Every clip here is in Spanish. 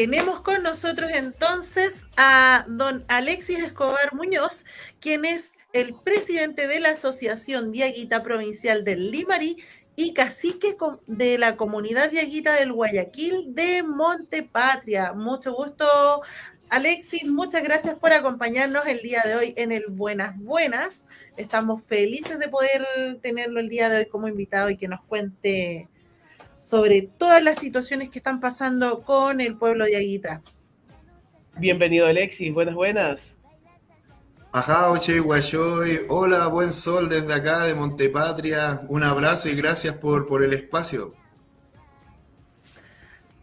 Tenemos con nosotros entonces a don Alexis Escobar Muñoz, quien es el presidente de la Asociación Diaguita Provincial del Limarí y cacique de la comunidad diaguita del Guayaquil de Montepatria. Mucho gusto, Alexis. Muchas gracias por acompañarnos el día de hoy en el Buenas Buenas. Estamos felices de poder tenerlo el día de hoy como invitado y que nos cuente sobre todas las situaciones que están pasando con el pueblo de Aguita. Bienvenido, Alexis. Buenas, buenas. Ajá, Oche Guayoy, hola, buen sol desde acá de Montepatria, un abrazo y gracias por el espacio.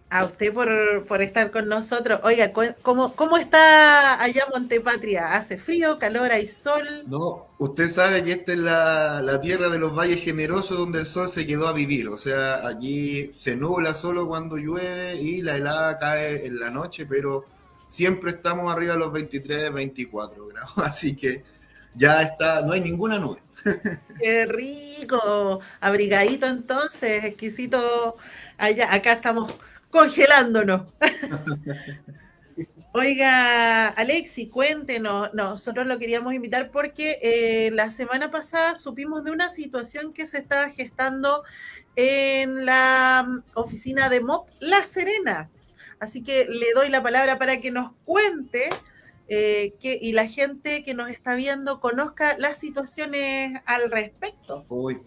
A usted por estar con nosotros. Oiga, ¿cómo está allá Montepatria? ¿Hace frío, calor, hay sol? No, usted sabe que esta es la tierra de los valles generosos donde el sol se quedó a vivir, o sea, aquí se nubla solo cuando llueve y la helada cae en la noche, pero siempre estamos arriba de los 23, 24 grados, así que ya está, no hay ninguna nube. ¡Qué rico! Abrigadito entonces, exquisito allá. Acá estamos congelándonos. Oiga, Alexi, cuéntenos. Nosotros lo queríamos invitar porque la semana pasada supimos de una situación que se estaba gestando en la oficina de MOP La Serena. Así que le doy la palabra para que nos cuente y la gente que nos está viendo conozca las situaciones al respecto. Uy.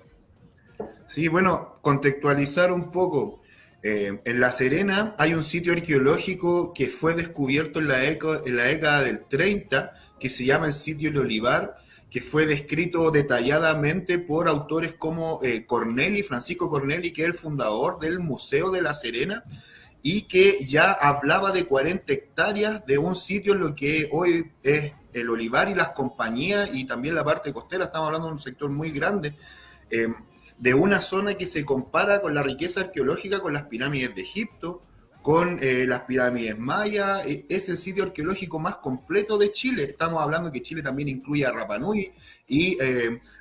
Sí, bueno, contextualizar un poco. En La Serena hay un sitio arqueológico que fue descubierto en la década del 30, que se llama el sitio El Olivar, que fue descrito detalladamente por autores como Corneli, Francisco Corneli, que es el fundador del Museo de La Serena, y que ya hablaba de 40 hectáreas de un sitio en lo que hoy es el Olivar y las compañías, y también la parte costera. Estamos hablando de un sector muy grande. Eh, de una zona que se compara con la riqueza arqueológica con las pirámides de Egipto, con las pirámides mayas. Es el sitio arqueológico más completo de Chile. Estamos hablando que Chile también incluye a Rapa Nui y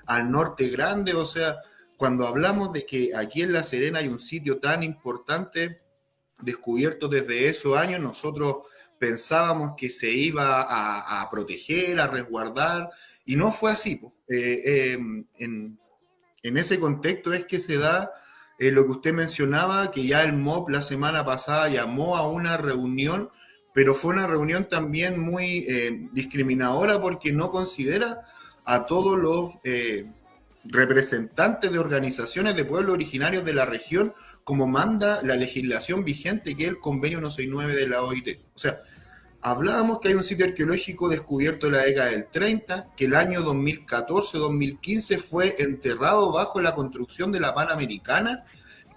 al Norte Grande. O sea, cuando hablamos de que aquí en La Serena hay un sitio tan importante descubierto desde esos años, nosotros pensábamos que se iba a proteger, a resguardar, y no fue así. En ese contexto es que se da lo que usted mencionaba, que ya el MOP la semana pasada llamó a una reunión, pero fue una reunión también muy discriminadora porque no considera a todos los representantes de organizaciones de pueblos originarios de la región como manda la legislación vigente, que es el convenio 169 de la OIT. O sea, hablábamos que hay un sitio arqueológico descubierto en la década del 30, que el año 2014-2015 fue enterrado bajo la construcción de la Panamericana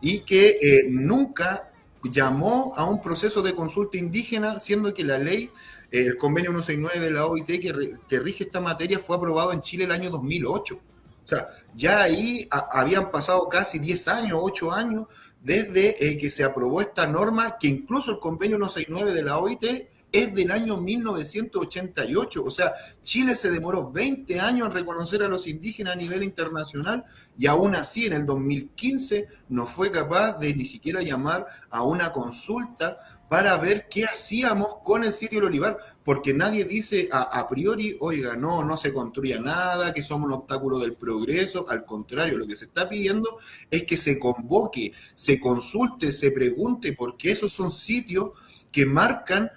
y que nunca llamó a un proceso de consulta indígena, siendo que la ley, el convenio 169 de la OIT que rige esta materia fue aprobado en Chile el año 2008. O sea, ya ahí habían pasado casi 10 años, 8 años, desde que se aprobó esta norma, que incluso el convenio 169 de la OIT es del año 1988. O sea, Chile se demoró 20 años en reconocer a los indígenas a nivel internacional y aún así en el 2015 no fue capaz de ni siquiera llamar a una consulta para ver qué hacíamos con el sitio del Olivar, porque nadie dice a priori, oiga, no se construya nada, que somos un obstáculo del progreso. Al contrario, lo que se está pidiendo es que se convoque, se consulte, se pregunte, porque esos son sitios que marcan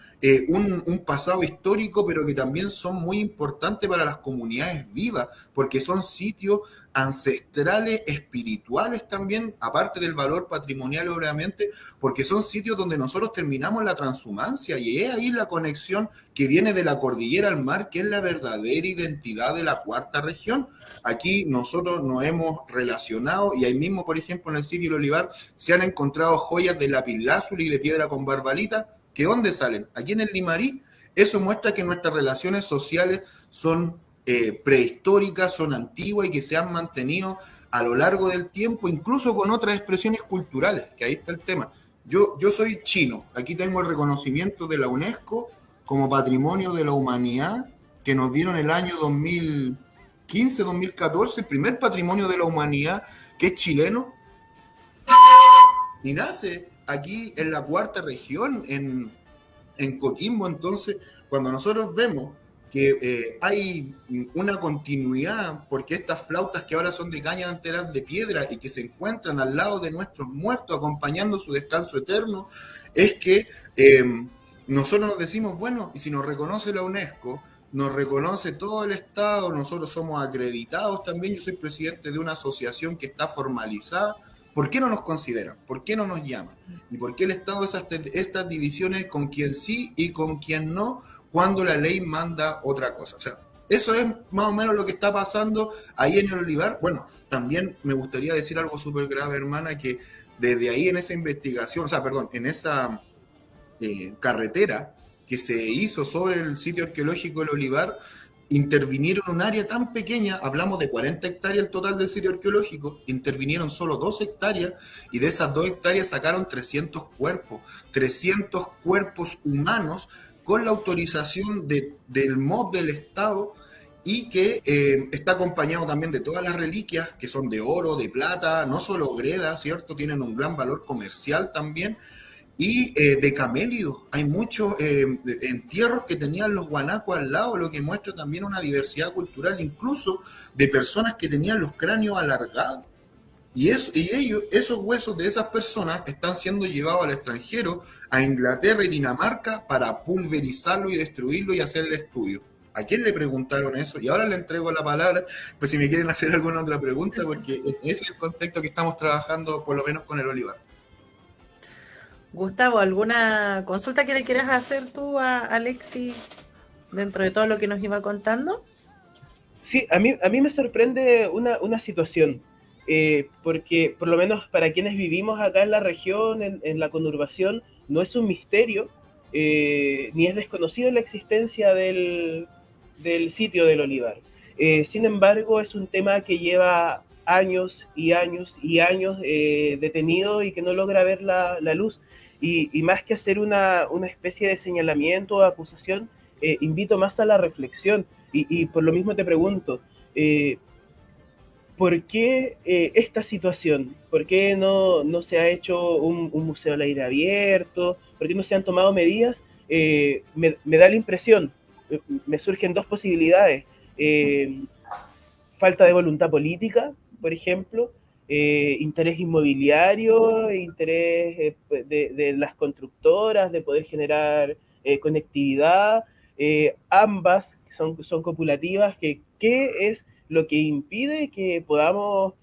un pasado histórico, pero que también son muy importantes para las comunidades vivas, porque son sitios ancestrales, espirituales también, aparte del valor patrimonial, obviamente, porque son sitios donde nosotros terminamos la transhumancia, y es ahí la conexión que viene de la cordillera al mar, que es la verdadera identidad de la cuarta región. Aquí nosotros nos hemos relacionado, y ahí mismo, por ejemplo, en el sitio del Olivar, se han encontrado joyas de lapislázuli y de piedra con barbalita, que ¿dónde salen? Aquí en el Limarí. Eso muestra que nuestras relaciones sociales son prehistóricas, son antiguas y que se han mantenido a lo largo del tiempo, incluso con otras expresiones culturales, que ahí está el tema. Yo soy chino, aquí tengo el reconocimiento de la UNESCO como Patrimonio de la Humanidad, que nos dieron el año 2015-2014, el primer Patrimonio de la Humanidad que es chileno, y nace aquí en la cuarta región, en Coquimbo. Entonces, cuando nosotros vemos que hay una continuidad, porque estas flautas que ahora son de caña enteras de piedra y que se encuentran al lado de nuestros muertos acompañando su descanso eterno, es que nosotros nos decimos, bueno, y si nos reconoce la UNESCO, nos reconoce todo el Estado, nosotros somos acreditados también, yo soy presidente de una asociación que está formalizada, ¿por qué no nos consideran? ¿Por qué no nos llaman? ¿Y por qué el Estado hace estas divisiones con quien sí y con quien no, cuando la ley manda otra cosa? O sea, eso es más o menos lo que está pasando ahí en el Olivar. Bueno, también me gustaría decir algo súper grave, hermana, que desde ahí en esa investigación, o sea, perdón, en esa carretera que se hizo sobre el sitio arqueológico del Olivar, intervinieron un área tan pequeña, hablamos de 40 hectáreas el total del sitio arqueológico, intervinieron solo 2 hectáreas y de esas 2 hectáreas sacaron 300 cuerpos humanos con la autorización del MOB del Estado y que está acompañado también de todas las reliquias que son de oro, de plata, no solo greda, ¿cierto? Tienen un gran valor comercial también. Y de camélidos, hay muchos entierros que tenían los guanacos al lado, lo que muestra también una diversidad cultural, incluso de personas que tenían los cráneos alargados. Y esos huesos de esas personas están siendo llevados al extranjero, a Inglaterra y Dinamarca, para pulverizarlo y destruirlo y hacerle estudio. ¿A quién le preguntaron eso? Y ahora le entrego la palabra, pues si me quieren hacer alguna otra pregunta, porque ese es el contexto que estamos trabajando, por lo menos con el Olivar. Gustavo, ¿alguna consulta que le quieras hacer tú a Alexis dentro de todo lo que nos iba contando? Sí, a mí me sorprende una situación, porque por lo menos para quienes vivimos acá en la región, en la conurbación, no es un misterio, ni es desconocido la existencia del sitio del Olivar. Sin embargo, es un tema que lleva años y años y años detenido y que no logra ver la luz. Y más que hacer una especie de señalamiento o acusación, invito más a la reflexión. Y por lo mismo te pregunto, ¿por qué esta situación? ¿Por qué no se ha hecho un museo al aire abierto? ¿Por qué no se han tomado medidas? Me da la impresión, me surgen dos posibilidades. Falta de voluntad política, por ejemplo, interés inmobiliario, interés de las constructoras de poder generar conectividad, ambas son copulativas, ¿qué es lo que impide que podamos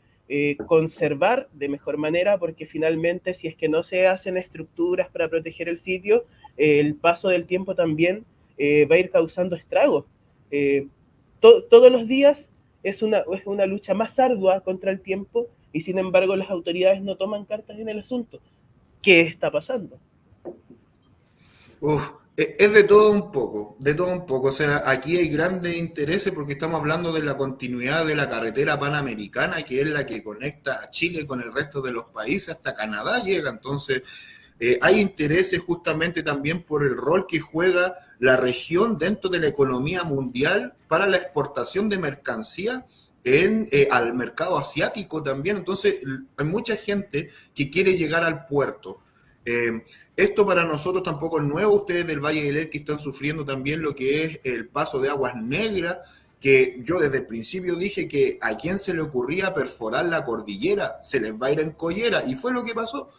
conservar de mejor manera? Porque finalmente, si es que no se hacen estructuras para proteger el sitio, el paso del tiempo también va a ir causando estragos. Todos los días es una lucha más ardua contra el tiempo, y sin embargo las autoridades no toman cartas en el asunto. ¿Qué está pasando? Es de todo un poco, o sea, aquí hay grandes intereses porque estamos hablando de la continuidad de la carretera panamericana, que es la que conecta a Chile con el resto de los países, hasta Canadá llega. Entonces hay intereses justamente también por el rol que juega la región dentro de la economía mundial para la exportación de mercancía al mercado asiático también. Entonces hay mucha gente que quiere llegar al puerto. Esto para nosotros tampoco es nuevo. Ustedes del Valle del Elqui están sufriendo también lo que es el paso de aguas negras, que yo desde el principio dije que a quién se le ocurría perforar la cordillera, se les va a ir en collera, y fue lo que pasó.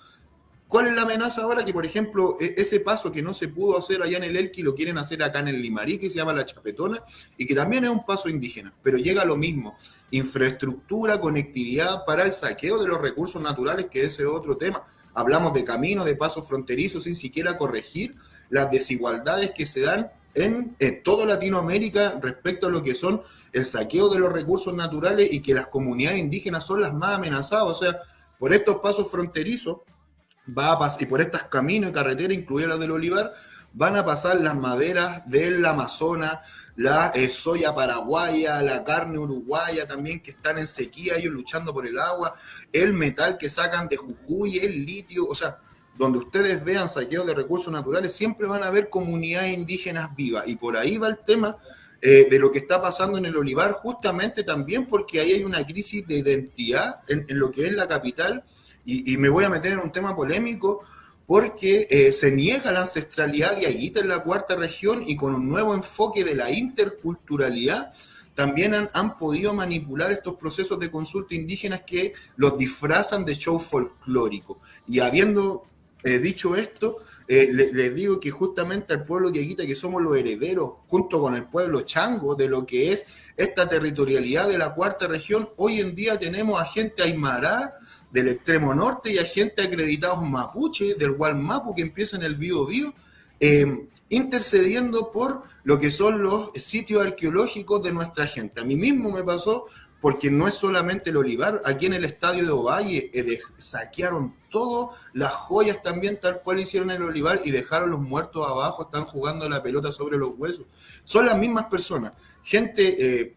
¿Cuál es la amenaza ahora? Que, por ejemplo, ese paso que no se pudo hacer allá en el Elqui lo quieren hacer acá en el Limarí, que se llama La Chapetona, y que también es un paso indígena, pero llega a lo mismo: infraestructura, conectividad para el saqueo de los recursos naturales, que ese es otro tema. Hablamos de caminos, de pasos fronterizos, sin siquiera corregir las desigualdades que se dan en toda Latinoamérica respecto a lo que son el saqueo de los recursos naturales, y que las comunidades indígenas son las más amenazadas. O sea, por estos pasos fronterizos y por estos caminos y carreteras, incluidas las del Olivar, van a pasar las maderas del Amazonas, la soya paraguaya, la carne uruguaya también, que están en sequía, ellos luchando por el agua, el metal que sacan de Jujuy, el litio. O sea, donde ustedes vean saqueo de recursos naturales, siempre van a haber comunidades indígenas vivas, y por ahí va el tema de lo que está pasando en el Olivar, justamente también porque ahí hay una crisis de identidad en lo que es la capital. Y me voy a meter en un tema polémico, porque se niega la ancestralidad diaguita en la cuarta región y con un nuevo enfoque de la interculturalidad también han podido manipular estos procesos de consulta indígenas que los disfrazan de show folclórico. Y habiendo dicho esto, les digo que justamente al pueblo diaguita, que somos los herederos, junto con el pueblo chango, de lo que es esta territorialidad de la cuarta región, hoy en día tenemos a gente aymara del extremo norte y a gente acreditados mapuche, del Gualmapu, que empieza en el Biobío, intercediendo por lo que son los sitios arqueológicos de nuestra gente. A mí mismo me pasó, porque no es solamente el olivar, aquí en el estadio de Ovalle saquearon todas las joyas también, tal cual hicieron el olivar, y dejaron los muertos abajo, están jugando la pelota sobre los huesos. Son las mismas personas, gente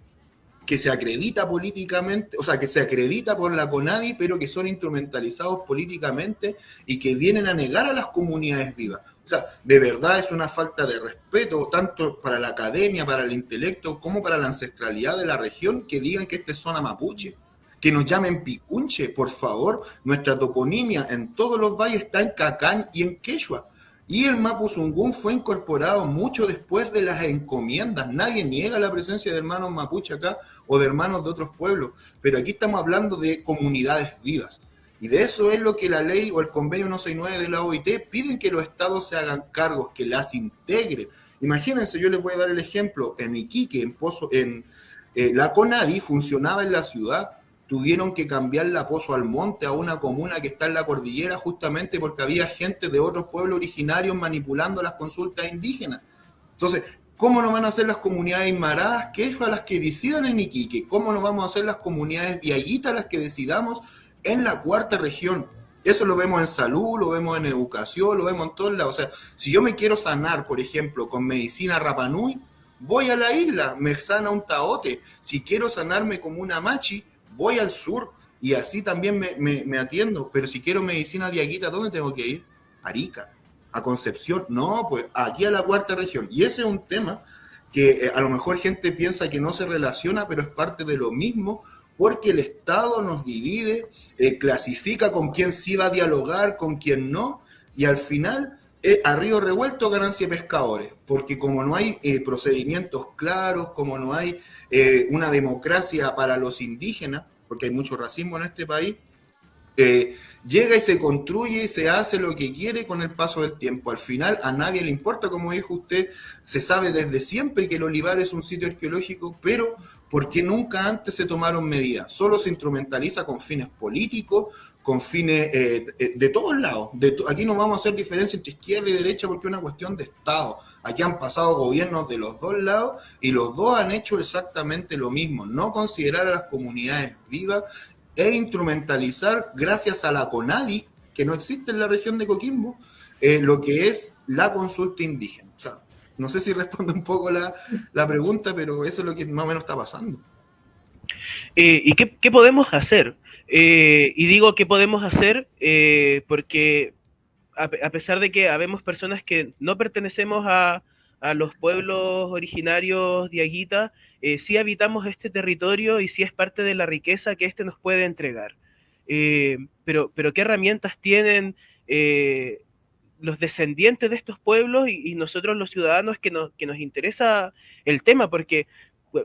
que se acredita políticamente, o sea, que se acredita por la CONADI, pero que son instrumentalizados políticamente y que vienen a negar a las comunidades vivas. O sea, de verdad es una falta de respeto, tanto para la academia, para el intelecto, como para la ancestralidad de la región, que digan que esta es zona mapuche, que nos llamen picunche, por favor. Nuestra toponimia en todos los valles está en cacán y en quechua. Y el Mapuzungún fue incorporado mucho después de las encomiendas. Nadie niega la presencia de hermanos mapuche acá o de hermanos de otros pueblos, pero aquí estamos hablando de comunidades vivas. Y de eso es lo que la ley o el convenio 169 de la OIT piden, que los estados se hagan cargos, que las integren. Imagínense, yo les voy a dar el ejemplo, en Iquique, la CONADI funcionaba en la ciudad, tuvieron que cambiar la Pozo Almonte a una comuna que está en la cordillera justamente porque había gente de otros pueblos originarios manipulando las consultas indígenas. Entonces, ¿cómo no van a hacer las comunidades aymaradas quechua las que decidan en Iquique? ¿Cómo no vamos a hacer las comunidades diaguitas las que decidamos en la cuarta región? Eso lo vemos en salud, lo vemos en educación, lo vemos en todos lados. O sea, si yo me quiero sanar, por ejemplo, con medicina Rapa Nui, voy a la isla, me sana un taote. Si quiero sanarme como una machi, voy al sur y así también me atiendo. Pero si quiero medicina diaguita, ¿dónde tengo que ir? Arica, a Concepción. No, pues aquí a la cuarta región. Y ese es un tema que a lo mejor gente piensa que no se relaciona, pero es parte de lo mismo, porque el Estado nos divide, clasifica con quién sí va a dialogar, con quién no, y al final, a río revuelto, ganancia de pescadores, porque como no hay procedimientos claros, como no hay una democracia para los indígenas, porque hay mucho racismo en este país, llega y se construye y se hace lo que quiere con el paso del tiempo. Al final a nadie le importa, como dijo usted, se sabe desde siempre que el olivar es un sitio arqueológico, pero ¿por qué nunca antes se tomaron medidas? Solo se instrumentaliza con fines políticos, con fines de todos lados. Aquí no vamos a hacer diferencia entre izquierda y derecha porque es una cuestión de Estado. Aquí han pasado gobiernos de los dos lados y los dos han hecho exactamente lo mismo, no considerar a las comunidades vivas e instrumentalizar, gracias a la CONADI, que no existe en la región de Coquimbo, lo que es la consulta indígena. O sea, no sé si responde un poco la pregunta, pero eso es lo que más o menos está pasando. ¿Y qué podemos hacer? Y digo qué podemos hacer porque a pesar de que habemos personas que no pertenecemos a los pueblos originarios diaguita, sí habitamos este territorio y sí es parte de la riqueza que este nos puede entregar. Pero ¿qué herramientas tienen los descendientes de estos pueblos y nosotros los ciudadanos que nos interesa el tema? Porque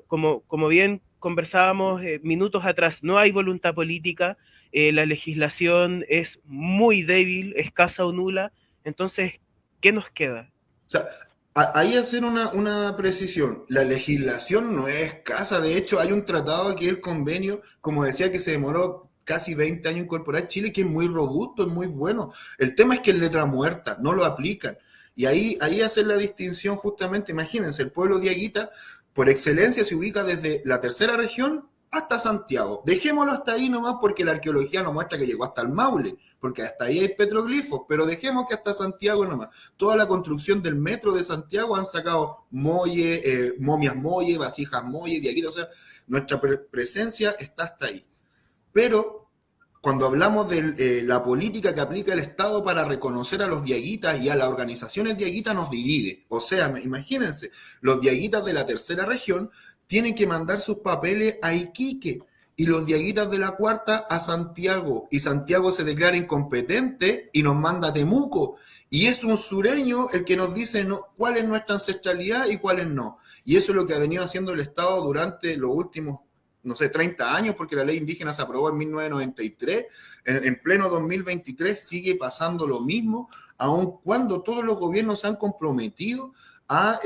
como bien conversábamos minutos atrás, no hay voluntad política, la legislación es muy débil, escasa o nula, entonces, ¿qué nos queda? O sea, ahí hacer una precisión, la legislación no es escasa, de hecho hay un tratado aquí, el convenio, como decía, que se demoró casi 20 años incorporar Chile, que es muy robusto, es muy bueno. El tema es que es letra muerta, no lo aplican. Y ahí hacer la distinción justamente, imagínense, el pueblo diaguita por excelencia se ubica desde la tercera región hasta Santiago. Dejémoslo hasta ahí nomás porque la arqueología nos muestra que llegó hasta el Maule, porque hasta ahí hay petroglifos, pero dejemos que hasta Santiago nomás. Toda la construcción del metro de Santiago han sacado molle, momias molle, vasijas molle, diaguita, o sea, nuestra presencia está hasta ahí. Pero cuando hablamos de la política que aplica el Estado para reconocer a los diaguitas y a las organizaciones diaguitas, nos divide. O sea, imagínense, los diaguitas de la tercera región tienen que mandar sus papeles a Iquique. y los diaguitas de la cuarta a Santiago. Y Santiago se declara incompetente y nos manda a Temuco. Y es un sureño el que nos dice cuál es nuestra ancestralidad y cuál es no. Y eso es lo que ha venido haciendo el Estado durante los últimos, no sé, 30 años, porque la ley indígena se aprobó en 1993. En pleno 2023 sigue pasando lo mismo, aun cuando todos los gobiernos se han comprometido a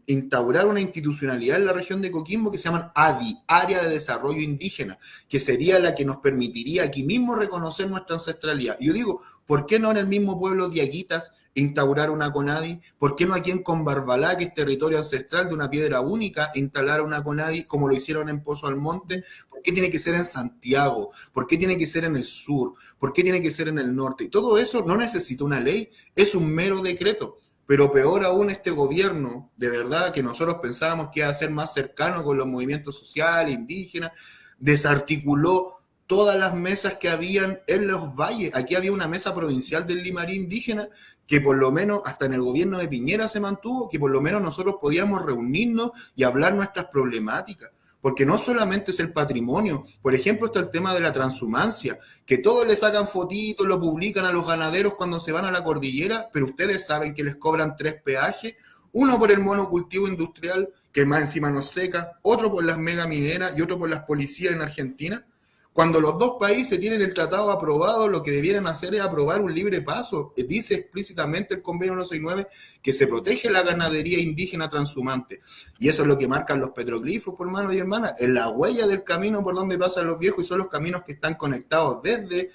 instaurar una institucionalidad en la región de Coquimbo que se llama ADI, Área de Desarrollo Indígena, que sería la que nos permitiría aquí mismo reconocer nuestra ancestralidad. Y yo digo, ¿por qué no en el mismo pueblo de Aguitas instaurar una CONADI? ¿Por qué no aquí en Combarbalá, que es territorio ancestral de una piedra única, instalar una CONADI como lo hicieron en Pozo Almonte? ¿Por qué tiene que ser en Santiago? ¿Por qué tiene que ser en el sur? ¿Por qué tiene que ser en el norte? Y todo eso no necesita una ley, es un mero decreto. Pero peor aún, este gobierno, de verdad, que nosotros pensábamos que iba a ser más cercano con los movimientos sociales, indígenas, desarticuló todas las mesas que habían en los valles. Aquí había una mesa provincial del Limarí indígena que por lo menos hasta en el gobierno de Piñera se mantuvo, que por lo menos nosotros podíamos reunirnos y hablar nuestras problemáticas. Porque no solamente es el patrimonio, por ejemplo está el tema de la transhumancia, que todos le sacan fotitos, lo publican a los ganaderos cuando se van a la cordillera, pero ustedes saben que les cobran 3 peajes, uno por el monocultivo industrial, que más encima nos seca, otro por las megamineras y otro por las policías en Argentina. Cuando los dos países tienen el tratado aprobado, lo que debieran hacer es aprobar un libre paso. Dice explícitamente el convenio 169 que se protege la ganadería indígena transhumante. Y eso es lo que marcan los petroglifos, por hermanos y hermanas, en la huella del camino por donde pasan los viejos, y son los caminos que están conectados desde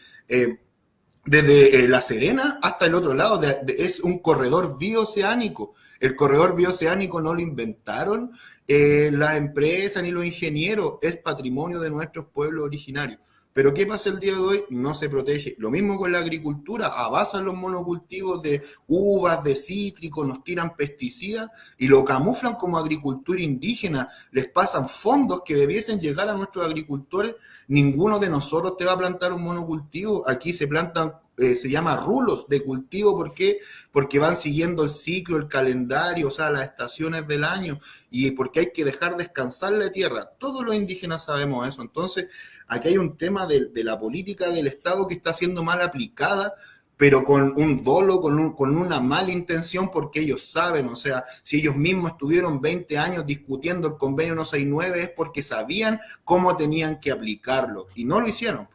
La Serena hasta el otro lado. Es un corredor bioceánico. El corredor bioceánico no lo inventaron las empresas ni los ingenieros, es patrimonio de nuestros pueblos originarios. Pero ¿qué pasa el día de hoy? No se protege. Lo mismo con la agricultura, abasan los monocultivos de uvas, de cítricos, nos tiran pesticidas y lo camuflan como agricultura indígena, les pasan fondos que debiesen llegar a nuestros agricultores. Ninguno de nosotros te va a plantar un monocultivo, aquí se plantan, se llama rulos de cultivo. ¿Por qué? Porque van siguiendo el ciclo, el calendario, o sea, las estaciones del año, y porque hay que dejar descansar la tierra. Todos los indígenas sabemos eso. Entonces, aquí hay un tema de la política del Estado que está siendo mal aplicada, pero con un dolo, con una mala intención, porque ellos saben, o sea, si ellos mismos estuvieron 20 años discutiendo el convenio 169 es porque sabían cómo tenían que aplicarlo, y no lo hicieron.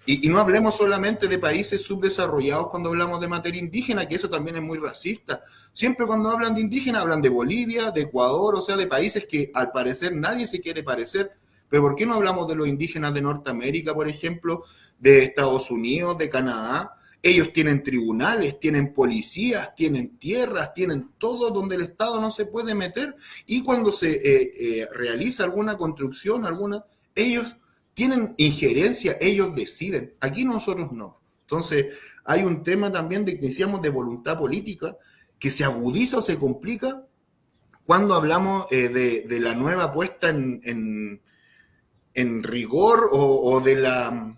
Y no hablemos solamente de países subdesarrollados cuando hablamos de materia indígena, que eso también es muy racista. Siempre cuando hablan de indígena hablan de Bolivia, de Ecuador, o sea, de países que al parecer nadie se quiere parecer. Pero ¿por qué no hablamos de los indígenas de Norteamérica, por ejemplo, de Estados Unidos, de Canadá? Ellos tienen tribunales, tienen policías, tienen tierras, tienen todo donde el Estado no se puede meter. Y cuando se realiza alguna construcción, ellos tienen injerencia, ellos deciden. Aquí nosotros no. Entonces, hay un tema también que decíamos de voluntad política, que se agudiza o se complica cuando hablamos de la nueva puesta en rigor o de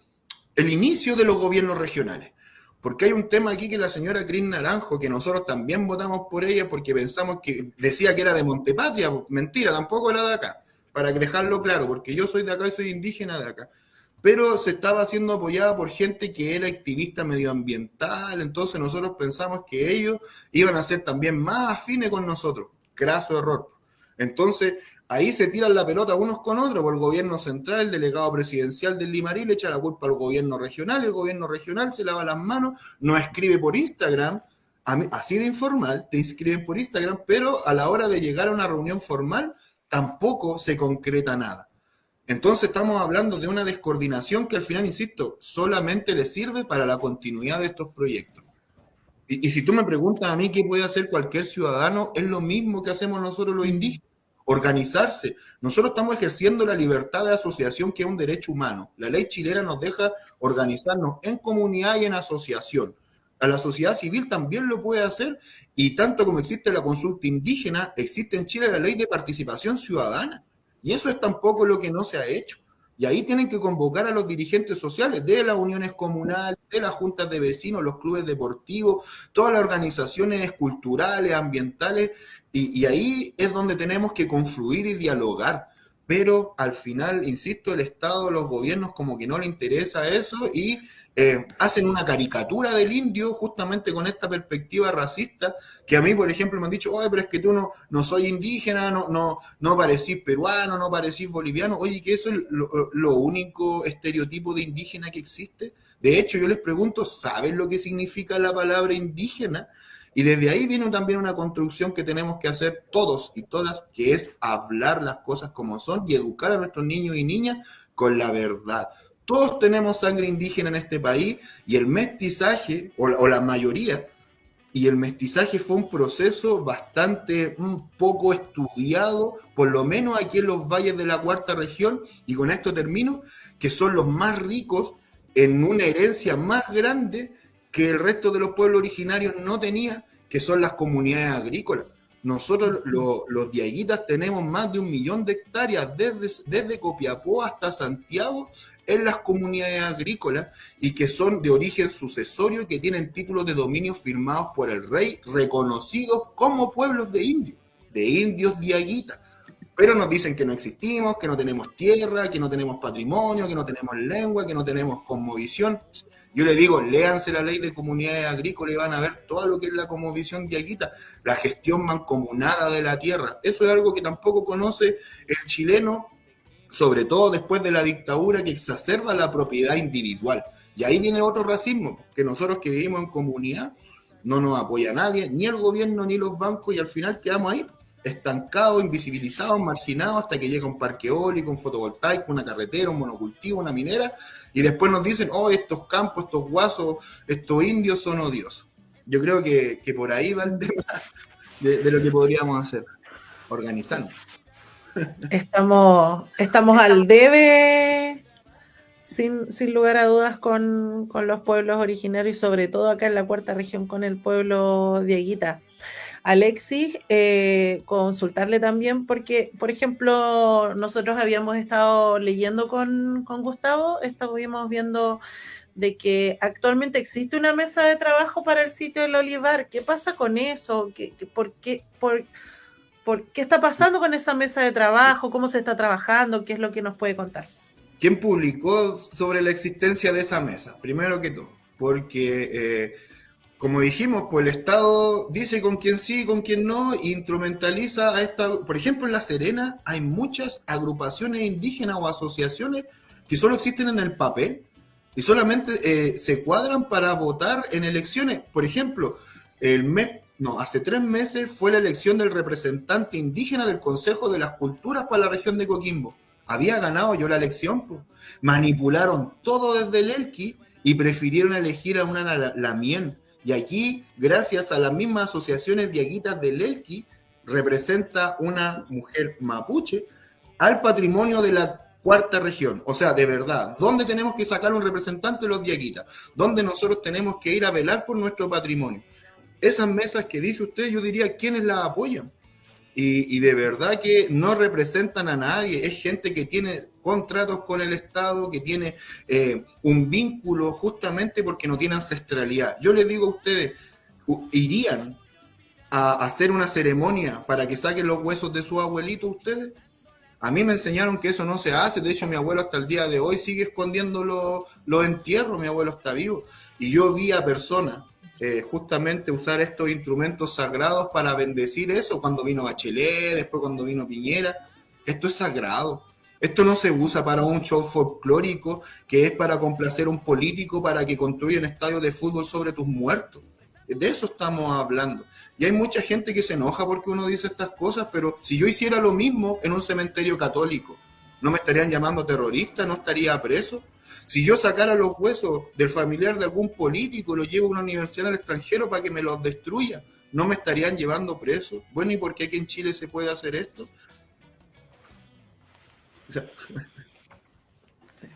el inicio de los gobiernos regionales. Porque hay un tema aquí que la señora Cris Naranjo, que nosotros también votamos por ella porque pensamos que decía que era de Montepatria. Mentira, tampoco era de acá, para dejarlo claro, porque yo soy de acá y soy indígena de acá. Pero se estaba siendo apoyada por gente que era activista medioambiental, entonces nosotros pensamos que ellos iban a ser también más afines con nosotros. Craso error. Entonces, ahí se tiran la pelota unos con otros, por el gobierno central, el delegado presidencial del Limarí le echa la culpa al gobierno regional, el gobierno regional se lava las manos, nos escribe por Instagram, así de informal, te inscriben por Instagram, pero a la hora de llegar a una reunión formal, tampoco se concreta nada. Entonces estamos hablando de una descoordinación que al final, insisto, solamente le sirve para la continuidad de estos proyectos. Y si tú me preguntas a mí qué puede hacer cualquier ciudadano, es lo mismo que hacemos nosotros los indígenas. Organizarse. Nosotros estamos ejerciendo la libertad de asociación, que es un derecho humano. La ley chilena nos deja organizarnos en comunidad y en asociación. A la sociedad civil también lo puede hacer, y tanto como existe la consulta indígena, existe en Chile la ley de participación ciudadana. Y eso es tampoco lo que no se ha hecho. Y ahí tienen que convocar a los dirigentes sociales de las uniones comunales, de las juntas de vecinos, los clubes deportivos, todas las organizaciones culturales, ambientales, y ahí es donde tenemos que confluir y dialogar. pero al final, insisto, el Estado, los gobiernos como que no le interesa eso y hacen una caricatura del indio justamente con esta perspectiva racista, que a mí, por ejemplo, me han dicho, oye, pero es que tú no soy indígena, no parecís peruano, no parecís boliviano, oye, que eso es lo único estereotipo de indígena que existe. De hecho, yo les pregunto, ¿saben lo que significa la palabra indígena? Y desde ahí viene también una construcción que tenemos que hacer todos y todas, que es hablar las cosas como son y educar a nuestros niños y niñas con la verdad. Todos tenemos sangre indígena en este país y el mestizaje, o la mayoría, y el mestizaje fue un proceso bastante poco estudiado, por lo menos aquí en los valles de la cuarta región, y con esto termino, que son los más ricos en una herencia más grande que el resto de los pueblos originarios no tenía, que son las comunidades agrícolas. Nosotros los diaguitas tenemos más de 1 millón de hectáreas desde Copiapó hasta Santiago en las comunidades agrícolas y que son de origen sucesorio y que tienen títulos de dominio firmados por el rey reconocidos como pueblos de indios diaguitas. Pero nos dicen que no existimos, que no tenemos tierra, que no tenemos patrimonio, que no tenemos lengua, que no tenemos cosmovisión. Yo les digo, léanse la ley de comunidades agrícolas y van a ver todo lo que es la cosmovisión diaguita, la gestión mancomunada de la tierra. Eso es algo que tampoco conoce el chileno, sobre todo después de la dictadura que exacerba la propiedad individual. Y ahí viene otro racismo, que nosotros que vivimos en comunidad no nos apoya nadie, ni el gobierno ni los bancos, y al final quedamos ahí, estancados, invisibilizados, marginados, hasta que llega un parque eólico, un fotovoltaico, una carretera, un monocultivo, una minera, y después nos dicen, oh, estos campos, estos guasos, estos indios son odiosos. Yo creo que por ahí va el tema de lo que podríamos hacer, organizarnos. Estamos al debe, sin lugar a dudas, con los pueblos originarios y sobre todo acá en la cuarta región con el pueblo diaguita. Alexis, consultarle también porque, por ejemplo, nosotros habíamos estado leyendo con Gustavo, estuvimos viendo de que actualmente existe una mesa de trabajo para el sitio del Olivar. ¿Qué pasa con eso? ¿Por qué está pasando con esa mesa de trabajo? ¿Cómo se está trabajando? ¿Qué es lo que nos puede contar? ¿Quién publicó sobre la existencia de esa mesa? Primero que todo, porque como dijimos, pues el Estado dice con quién sí y con quién no, e instrumentaliza a esta. Por ejemplo, en La Serena hay muchas agrupaciones indígenas o asociaciones que solo existen en el papel y solamente se cuadran para votar en elecciones. Por ejemplo, hace 3 meses fue la elección del representante indígena del Consejo de las Culturas para la región de Coquimbo. Había ganado yo la elección, pues. Manipularon todo desde el Elqui y prefirieron elegir a una Lamien. Y aquí, gracias a las mismas asociaciones diaguitas del Elqui, representa una mujer mapuche al patrimonio de la cuarta región. O sea, de verdad, ¿dónde tenemos que sacar un representante de los diaguitas? ¿Dónde nosotros tenemos que ir a velar por nuestro patrimonio? Esas mesas que dice usted, yo diría, ¿quiénes las apoyan? Y de verdad que no representan a nadie, es gente que tiene contratos con el Estado, que tiene un vínculo justamente porque no tiene ancestralidad. Yo les digo a ustedes, ¿irían a hacer una ceremonia para que saquen los huesos de su abuelito ustedes? A mí me enseñaron que eso no se hace, de hecho mi abuelo hasta el día de hoy sigue escondiendo los entierros, mi abuelo está vivo, y yo vi a personas justamente usar estos instrumentos sagrados para bendecir eso, cuando vino Bachelet, después cuando vino Piñera. Esto es sagrado. Esto no se usa para un show folclórico que es para complacer a un político para que construya un estadio de fútbol sobre tus muertos. De eso estamos hablando. Y hay mucha gente que se enoja porque uno dice estas cosas, pero si yo hiciera lo mismo en un cementerio católico, ¿no me estarían llamando terrorista? ¿No estaría preso? Si yo sacara los huesos del familiar de algún político y los llevo a una universidad al extranjero para que me los destruya, ¿no me estarían llevando preso? Bueno, ¿y por qué aquí en Chile se puede hacer esto? O sea, sí.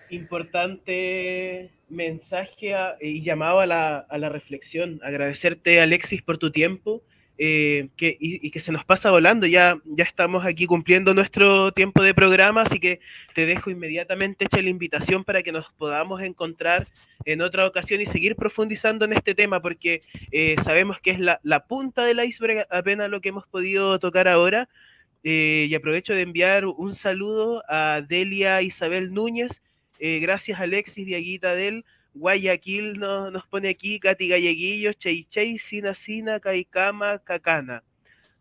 Importante mensaje y llamado a la reflexión. Agradecerte, Alexis, por tu tiempo. Que se nos pasa volando, ya estamos aquí cumpliendo nuestro tiempo de programa, así que te dejo inmediatamente hecha la invitación para que nos podamos encontrar en otra ocasión y seguir profundizando en este tema, porque sabemos que es la punta del iceberg apenas lo que hemos podido tocar ahora, Y aprovecho de enviar un saludo a Delia Isabel Núñez. Gracias Alexis, Diaguita del Guayaquil nos pone aquí, Katy Galleguillos, Chey Chey, Sina Sina, Caicama, Cacana.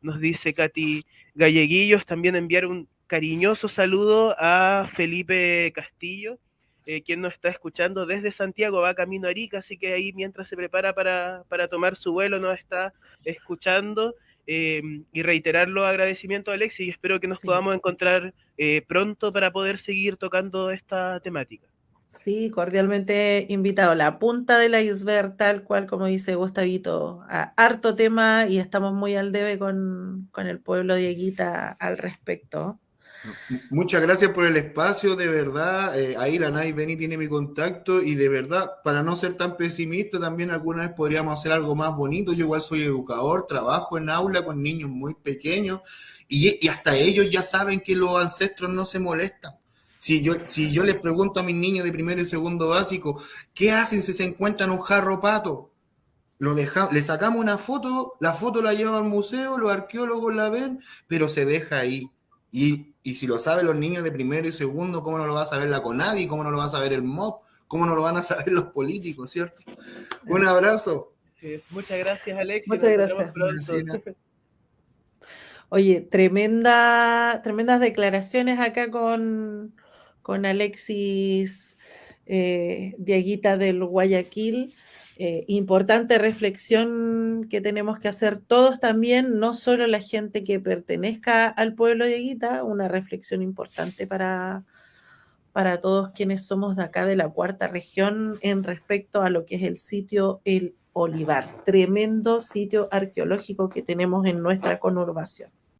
Nos dice Katy Galleguillos. También enviar un cariñoso saludo a Felipe Castillo, quien nos está escuchando desde Santiago, va camino a Arica, así que ahí mientras se prepara para tomar su vuelo nos está escuchando. Y reiterar los agradecimientos a Alexis y espero que nos podamos encontrar pronto para poder seguir tocando esta temática. Sí, cordialmente invitado. La punta del iceberg, tal cual como dice Gustavito, harto tema y estamos muy al debe con el pueblo Dieguita al respecto. Muchas gracias por el espacio, de verdad. Ahí la Nay Beni tiene mi contacto y de verdad, para no ser tan pesimista, también alguna vez podríamos hacer algo más bonito. Yo igual soy educador, trabajo en aula con niños muy pequeños y hasta ellos ya saben que los ancestros no se molestan. Si yo les pregunto a mis niños de primero y segundo básico, ¿qué hacen si se encuentran un jarro pato? Le sacamos una foto, la foto la llevan al museo, los arqueólogos la ven, pero se deja ahí. Y si lo saben los niños de primero y segundo, ¿cómo no lo va a saber la CONADI? ¿Cómo no lo va a saber el MOP? ¿Cómo no lo van a saber los políticos, cierto? Un abrazo. Sí, muchas gracias, Alexis. Muchas gracias. Pronto. Oye, tremendas declaraciones acá con Alexis Diaguita del Guayaquil. Importante reflexión que tenemos que hacer todos también, no solo la gente que pertenezca al pueblo Dieguita, una reflexión importante para todos quienes somos de acá de la cuarta región en respecto a lo que es el sitio El Olivar, tremendo sitio arqueológico que tenemos en nuestra conurbación.